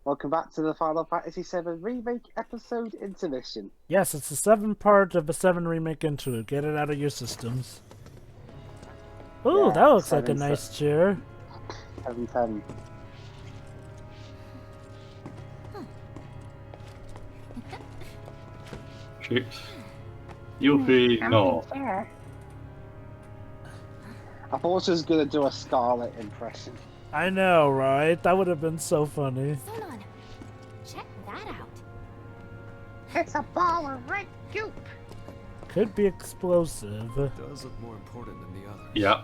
Welcome back to the Final Fantasy VII Remake episode intermission. Yes, it's the 7th part of the VII Remake Intergrade. Get it out of your systems. Ooh, Yeah, that looks like a 7, nice chair. 710. Chicks. Yuffie, no. I thought I was just gonna do a Scarlet impression. I know, right? That would have been so funny. Sonon, check that out. It's a ball of red goop! Could be explosive. Does look more important than the others. Yeah.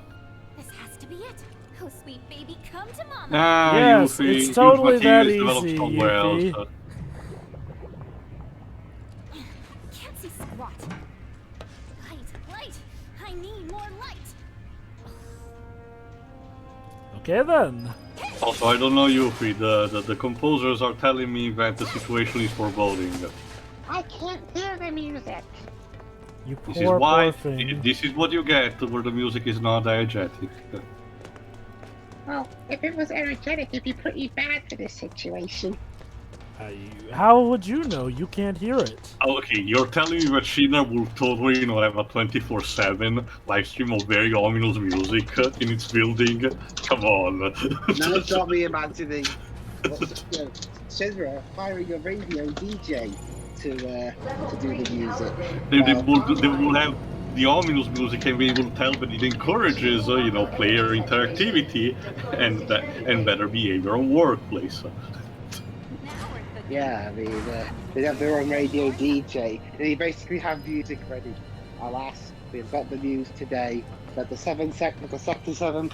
This has to be it. Oh, sweet baby, come to mama. Ah, Yes, Yuffie. it's totally that Musketeers easy, developed somewhere Yuffie. else. Can't see squat. Light. I need more light. Okay then. Also, I don't know Yuffie. The composers are telling me that the situation is foreboding. I can't hear the music! You This is poor, why. poor thing. This is what you get where the music is not diegetic. Well, if it was energetic, it'd be pretty bad for this situation. How would you know? You can't hear it. Okay, you're telling me that Shinra will totally, have a 24/7 live stream of very ominous music in its building? Come on. Now it's got me imagining Shinra hiring a radio DJ to do the music. They will have the ominous music and we will tell that it encourages, player interactivity and better behavior on workplace. Yeah, I mean, they have their own radio DJ, and they basically have music ready. Alas, we've got the news today that the Sector 7,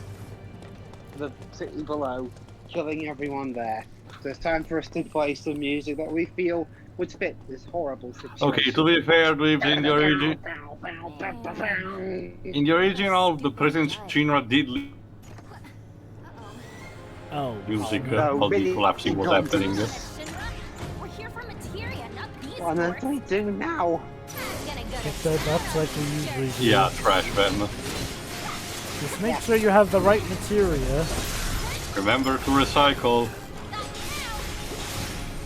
the city below, killing everyone there. So it's time for us to play some music that we feel would fit this horrible situation. Okay, to be fair, in the original, the President Shinra did Oh. music no, while the really, collapsing was can't happening. do We're here for materia, not these What on earth do we do now? That's like we usually do. Yeah, trash man. Just make sure you have the right materia. Remember to recycle.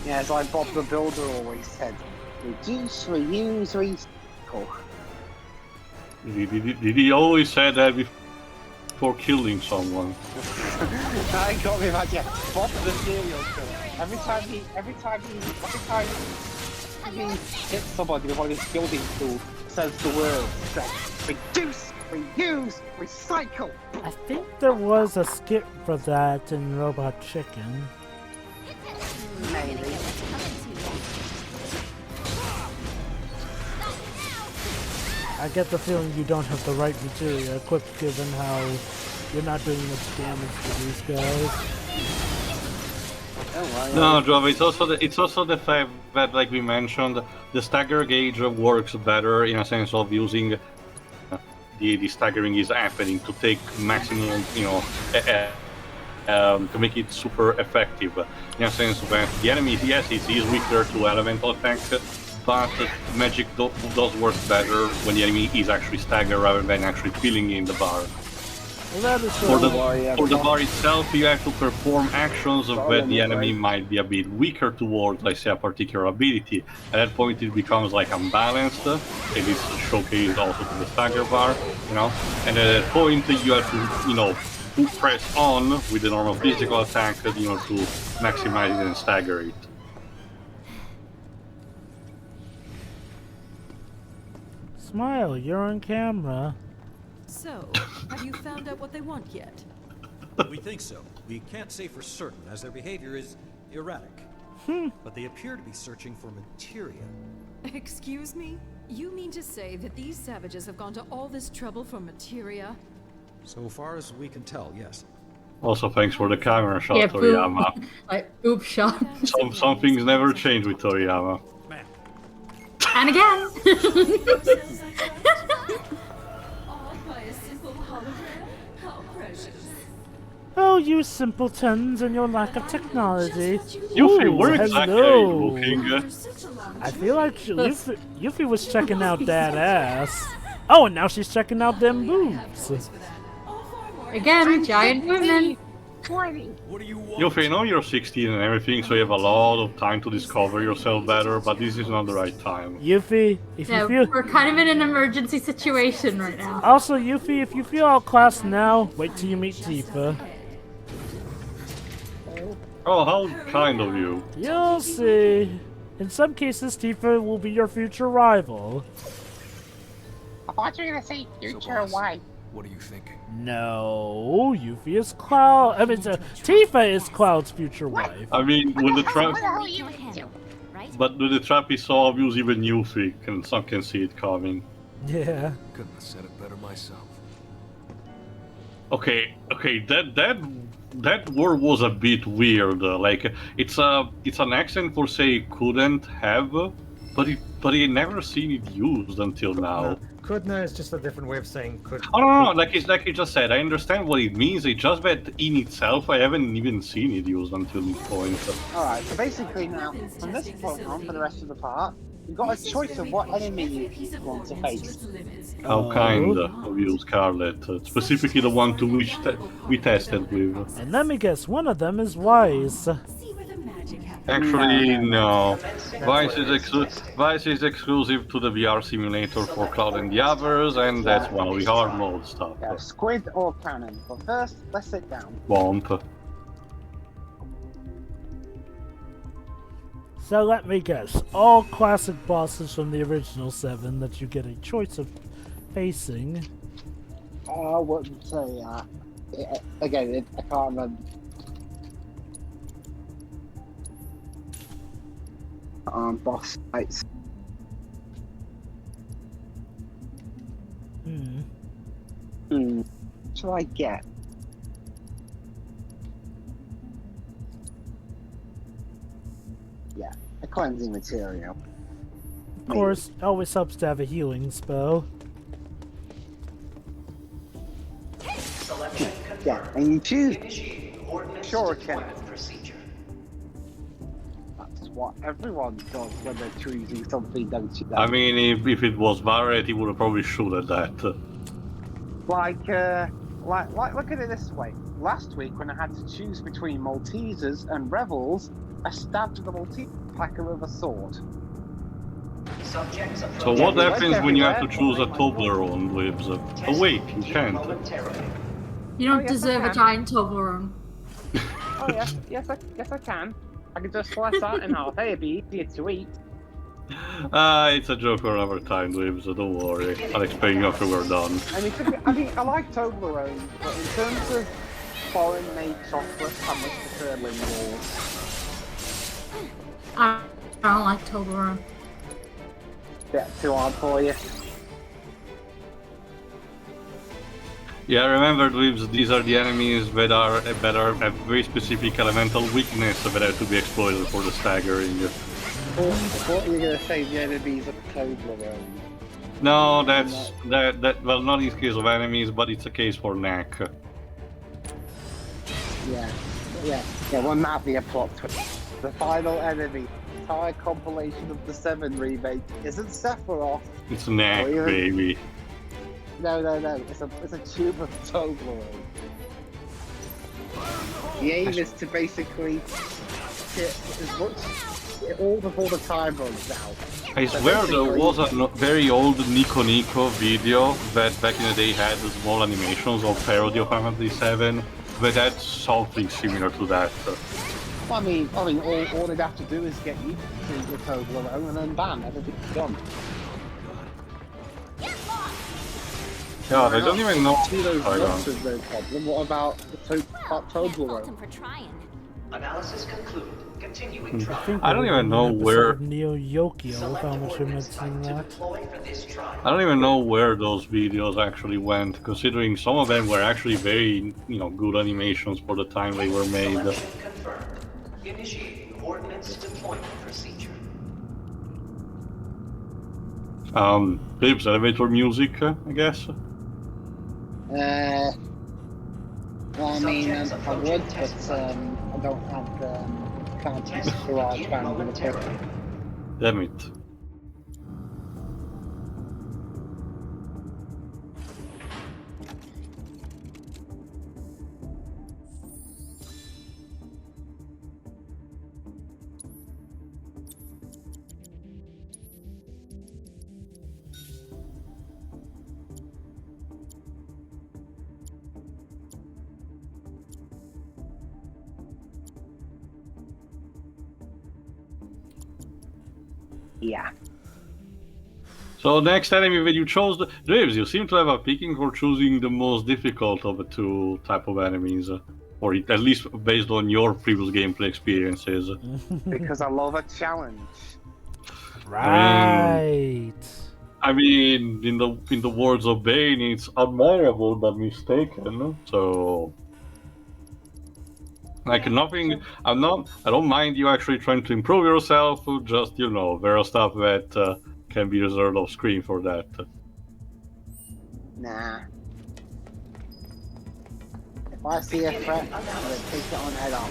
Yeah, it's like Bob the Builder always said. Reduce, reuse, recycle. Did he always say that before killing someone? I got me back, yeah. Bob the serial killer. Every time he hits somebody with one of his building tools, says the word, reduce, reuse, recycle. I think there was a skip for that in Robot Chicken. Maybe. I get the feeling you don't have the right materia equipped given how you're not doing much damage to these guys. No, Joe, it's also the fact that, like we mentioned, the stagger gauge works better in a sense of using the staggering is happening to take maximum, to make it super effective. In a sense that the enemy, yes, it is weaker to elemental attack, but magic does work better when the enemy is actually staggered rather than actually filling in the bar. Well, that is For the bar itself, you have to perform actions that the enemy might be a bit weaker towards, like say a particular ability. At that point, it becomes like unbalanced. It is showcased also to the stagger bar, And at that point, you have to, press on with the normal physical attack, to maximize it and stagger it. Smile, you're on camera. So, have you found out what they want yet? We think so. We can't say for certain, as their behavior is erratic. But they appear to be searching for materia. Excuse me? You mean to say that these savages have gone to all this trouble for materia? So far as we can tell, yes. Also, thanks for the camera shot, Yeah, Toriyama. Like, oops, shot. Some things never change with Toriyama. Man, And again! All by a simple hologram? How precious. Oh, you simpletons and your lack of technology. Yuffie, Ooh, where exactly are hello. you looking? I feel like Yuffie was checking out that ass. Oh, and now she's checking out them boobs. Again, giant women. 20. What do you want? Yuffie, I know you're 16 and everything, so you have a lot of time to discover yourself better, but this is not the right time. Yuffie, if Yeah, you feel... we're kind of in an emergency situation right now. Also, Yuffie, if you feel outclassed now, wait till you meet Tifa. Oh, how kind of you. You'll see. In some cases, Tifa will be your future rival. I thought you were gonna say future So, boss, wife. What are you thinking? No, Yuffie is Cloud. I mean, Tifa is Cloud's future wife. I mean, with the trap, What the hell are We you do him, into? right? but with the trap is so obvious, even Yuffie can see it coming. Yeah. Couldn't have said it better myself. Okay, that word was a bit weird. Like it's an accent for say couldn't have, but I never seen it used until now. Couldn't is just a different way of saying could. Oh no, like you just said. I understand what it means. It's just that in itself, I haven't even seen it used until this point. Alright, so basically now, from this point on for the rest of the part, you've got a choice of what enemy you want to face. How kind of you, Scarlet. Specifically the one to which we tested with. And let me guess, one of them is Wise. Actually, no. Vice is exclusive to the VR simulator for Cloud and the others, and that's one of the hard mode stuff. Yeah, squid or cannon. But first, let's sit down. Womp. So let me guess, all classic bosses from the original 7 that you get a choice of facing. I wouldn't say again, I can't remember. Boss fights. What shall I get? Yeah, a cleansing material. Of course, it always helps to have a healing spell. Yeah, and you choose Shuriken. That's what everyone does when they're choosing something, don't you know? I mean, if it was Barret, he would have probably shoot at that. Like, look at it this way. Last week, when I had to choose between Maltesers and Rebels, I stabbed the Maltese packer with a sword. So what happens when you have to choose a Toblerone, Dwibs? Oh wait, you can't. You don't yes, I deserve a can. giant Toblerone. Oh yes, I can. I can just slice that in half. Hey, it'd be easier to eat. It's a joke for another time, Dwibs, so don't worry. I'll explain after we're done. I mean, I like Toblerone, but in terms of foreign-made chocolate, I much prefer Lindors. I don't like Toblerone. Bit too hard for you. Yeah, remember, Dwibs, these are the enemies that are a very specific elemental weakness that have to be exploited for the staggering. What are you gonna say? The enemies of Toblerone? No, that's that. Well, not in this case of enemies, but it's a case for Knack. Yeah. Wouldn't that be a plot twist? The final enemy, entire compilation of the 7 remake, isn't Sephiroth. It's Knack, Oh, yeah. baby. No. It's a tube of Toblerone. The aim is to basically get as much all before the time runs out. I swear there was a very old Nico Nico video that back in the day had the small animations of parody of Final Fantasy VII that had something similar to that. I mean, all they'd have to do is get used to the Toblerone and then bam, everything's done. Yeah, I don't even know. See those Hang on. nuts is no problem. What about the Well, can't fault Toblerone? him for trying. Analysis concluded. Continuing trial. I don't even know where. Neo Yokio, with how much you're mentioning that. I don't even know where those videos actually went, considering some of them were actually very, good animations for the time they were made. Selection confirmed. Initiating ordnance deployment procedure. Dwibs, elevator music, I guess. Well, I mean, I would, but I don't have can't use GarageBand with it. Damn it. Yeah. So next enemy that you chose, Dwibs, you seem to have a picking for choosing the most difficult of the two type of enemies, or at least based on your previous gameplay experiences. Because I love a challenge. Right. I mean, in the words of Bane, it's admirable but mistaken. So, like nothing. I don't mind you actually trying to improve yourself. Just there are stuff that can be reserved off screen for that. Nah. If I see a threat, I'm gonna take it on head on.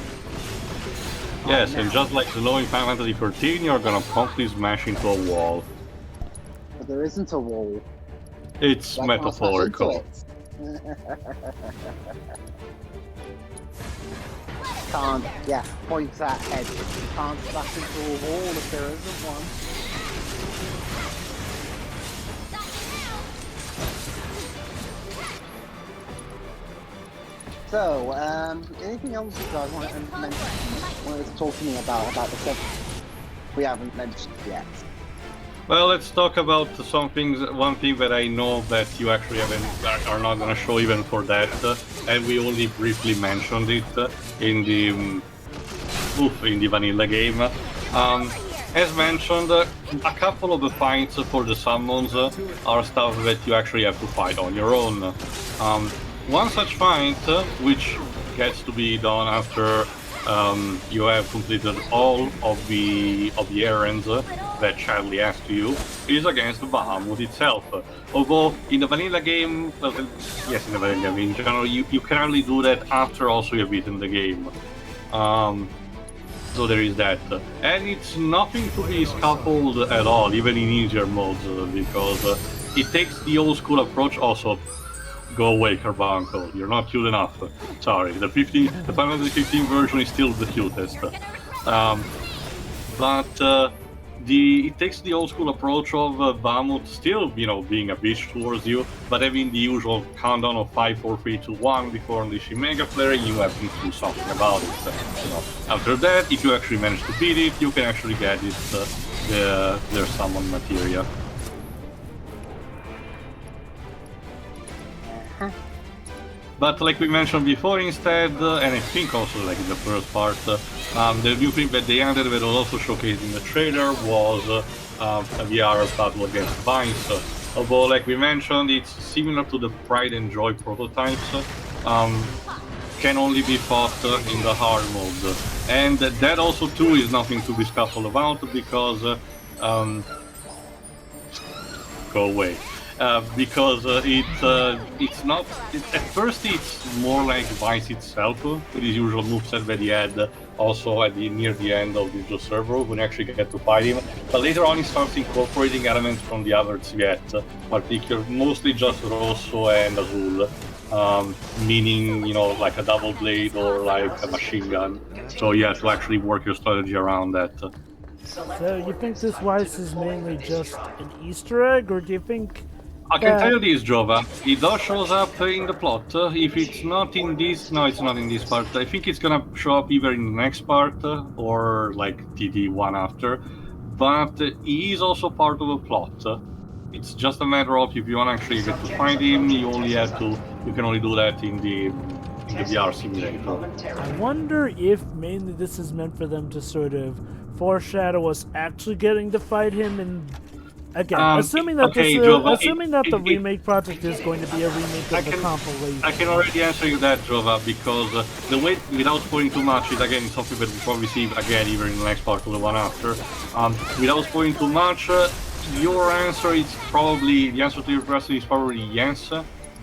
Yes, and just like the law in Final Fantasy 13, you're gonna promptly smash into a wall. But there isn't a wall. It's metaphorical. Can't, yeah, point that head. Can't smash into a wall if there isn't one. So, anything else you guys want to talk to me about the stuff we haven't mentioned yet? Well, let's talk about some things. One thing that I know that you actually are not going to show even for that, and we only briefly mentioned it in the vanilla game. As mentioned, a couple of the fights for the summons are stuff that you actually have to fight on your own. One such fight, which gets to be done after you have completed all of the errands that Charlie asked you, is against Bahamut itself. Although in the vanilla game, yes, in the vanilla game in general, you can only do that after also you've beaten the game. So there is that. And it's nothing to be scaffolded at all, even in easier modes, because it takes the old school approach also. Go away, Carbuncle. You're not cute enough. Sorry, the Final Fantasy 15 version is still the cutest. But it takes the old school approach of Bahamut still, being a bitch towards you, but having the usual countdown of 5, 4, 3, 2, 1 before unleashing Mega Flare, you have to do something about it. After that, if you actually manage to beat it, you can actually get it, their summon materia. But like we mentioned before, instead, and I think also like in the first part, the new thing that they added that was also showcased in the trailer was a VR battle against Vines. Although, like we mentioned, it's similar to the Pride and Joy prototypes, can only be fought in the hard mode. And that also too is nothing to be scuffled about because go away. Because it's not. At first, it's more like Vice itself, with his usual moveset that he had also near the end of the server when you actually get to fight him. But later on, he starts incorporating elements from the other Zviet, mostly just Rosso and Azul, meaning like a double blade or like a machine gun. So you have to actually work your strategy around that. So you think this Weiss is mainly just an Easter egg, or do you think? I can tell you this, Jova. It does shows up in the plot. If it's not in this, no, it's not in this part. I think it's gonna show up either in the next part or like TD one after. But he is also part of the plot. It's just a matter of if you want to actually get to find him, you can only do that in the VR simulator. I wonder if mainly this is meant for them to sort of foreshadow us actually getting to fight him in. Again, assuming that the remake project is going to be a remake of the compilation. I can already answer you that, Jova, because the way, without spoiling too much, is again something that we'll probably see again even in the next part or the one after. Without spoiling too much, your answer is probably, the answer to your question is probably yes,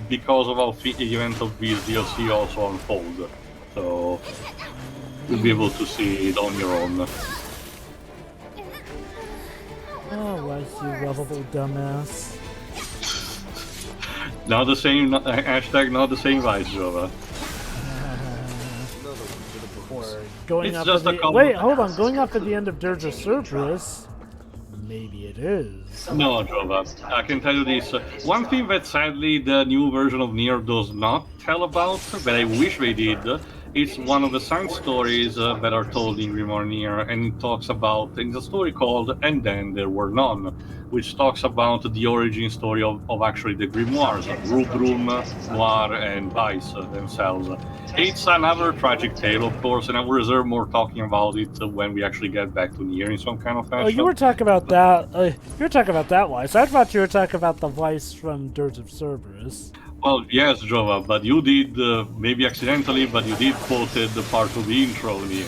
because of how the event of this DLC also unfold. So you'll be able to see it on your own. Oh, I see, lovable dumbass. Not the same, hashtag not the same vibes, Jova. Going up at the, wait, hold on, going up at the end of Dirge of Cerberus? Maybe it is. No, Jova, I can tell you this. One thing that sadly the new version of Nier does not tell about, but I wish they did, It's one of the side stories that are told in Grimoire, and it talks about, it's a story called And Then There Were None, which talks about the origin story of actually the grimoires, Rubrum, Noir, and Vice themselves. It's another tragic tale, of course, and I will reserve more talking about it when we actually get back to Nier in some kind of fashion. Oh, you were talking about that. You were talking about that Vice. I thought you were talking about the Vice from Dirge of Cerberus. Well, yes, Jova, but you did, maybe accidentally, but you did quoted the part of the intro Nier.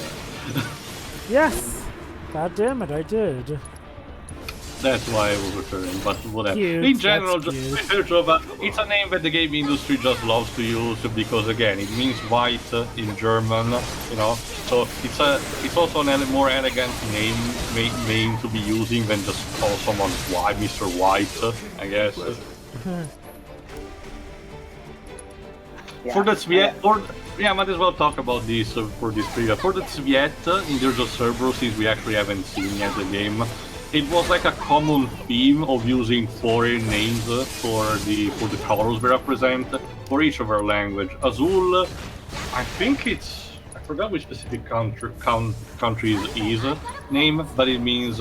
Yes. God damn it, I did. That's why I was referring, but whatever. Cute, in general, Jova, it's a name that the game industry just loves to use because, again, it means white in German, you know. So it's also a more elegant name to be using than just call someone White, Mr. White, I guess. For the Sviet, might as well talk about this for this trivia. For the Sviet in Dirge of Cerberus, since we actually haven't seen yet the game, it was like a common theme of using foreign names for the colors we represent for each of our language. Azul, I think I forgot which specific country's is name, but it means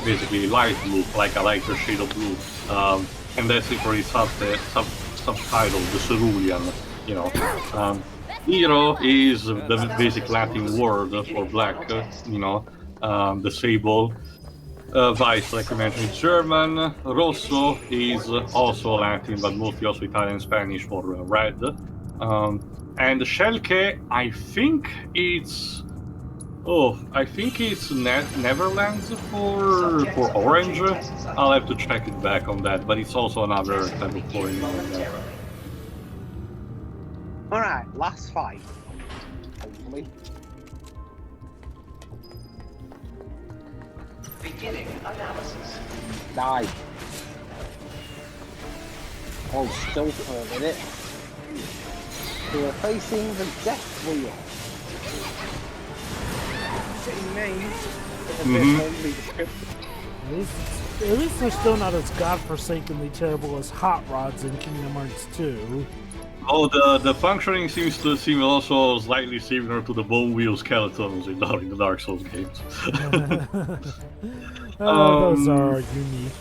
basically light blue, like a lighter shade of blue, and that's it for its subtitle, the cerulean. You know, Nero is the basic Latin word for black. You know, the sable. Vice, like I mentioned, is German. Rosso is also Latin, but mostly also Italian and Spanish for red. And Schelke, I think it's Netherlands for orange. I'll have to check it back on that, but it's also another type of foreign name. Alright, last fight. Hopefully. Beginning analysis. Die. Hold still for a minute. We are facing the Death Wheel. Getting names. At least they're still not as godforsakenly terrible as Hot Rods in Kingdom Hearts 2. Oh, the functioning seems to seem also slightly similar to the bone wheel skeletons in the Dark Souls games. Those are unique.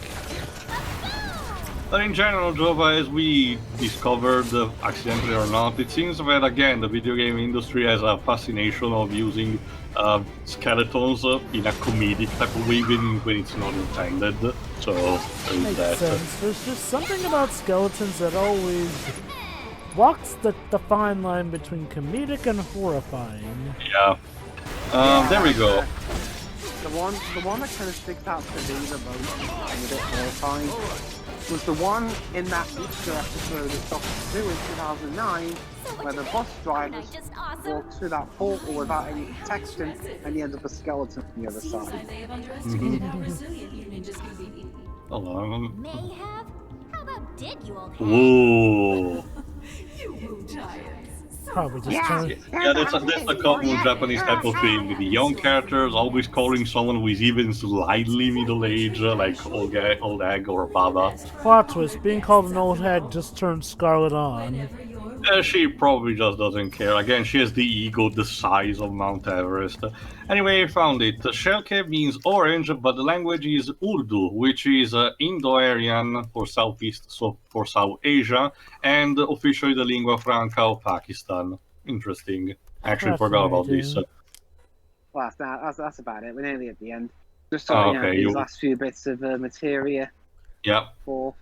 But in general, Jova, as we discovered, accidentally or not, it seems that, again, the video game industry has a fascination of using skeletons in a comedic type of way, even when it's not intended. So, makes sense. There's just something about skeletons that always walks the fine line between comedic and horrifying. Yeah. There we go. The one that kind of sticks out to me the most and a bit horrifying was the one in that Easter episode of Doctor Who in 2009, where the bus drivers walk through that portal without any protection, and you end up a skeleton on the other side. Hold on. May have? How about did you all have? Whoa. Probably just trying. Yeah, that's a common Japanese type of thing. With the young characters always calling someone who is even slightly middle-aged, like old hag or Baba. Plot twist: being called an old hag just turned Scarlet on. She probably just doesn't care. Again, she has the ego the size of Mount Everest. Anyway, I found it. Schelke means orange, but the language is Urdu, which is Indo-Aryan for Southeast, so for South Asia, and officially the lingua franca of Pakistan. Interesting. I actually forgot about this. Well, that's about it. We're nearly at the end. Just sorting out these last few bits of materia. Yeah. For...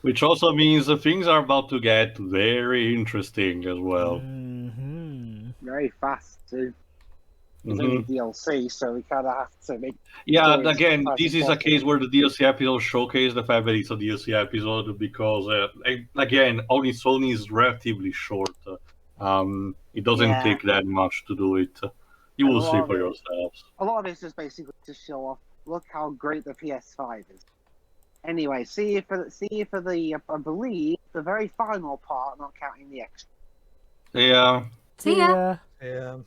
Which also means things are about to get very interesting as well. Very fast, too. It's only DLC, so we kind of have to make... Yeah, again, this is a case where the DLC episode showcased the fact that it's a DLC episode because, again, on its own is relatively short. It doesn't take that much to do it. You will see for yourselves. A lot of it's just basically to show off, look how great the PS5 is. Anyway, see you for the I believe the very final part, not counting the extra. Yeah. See ya. Yeah.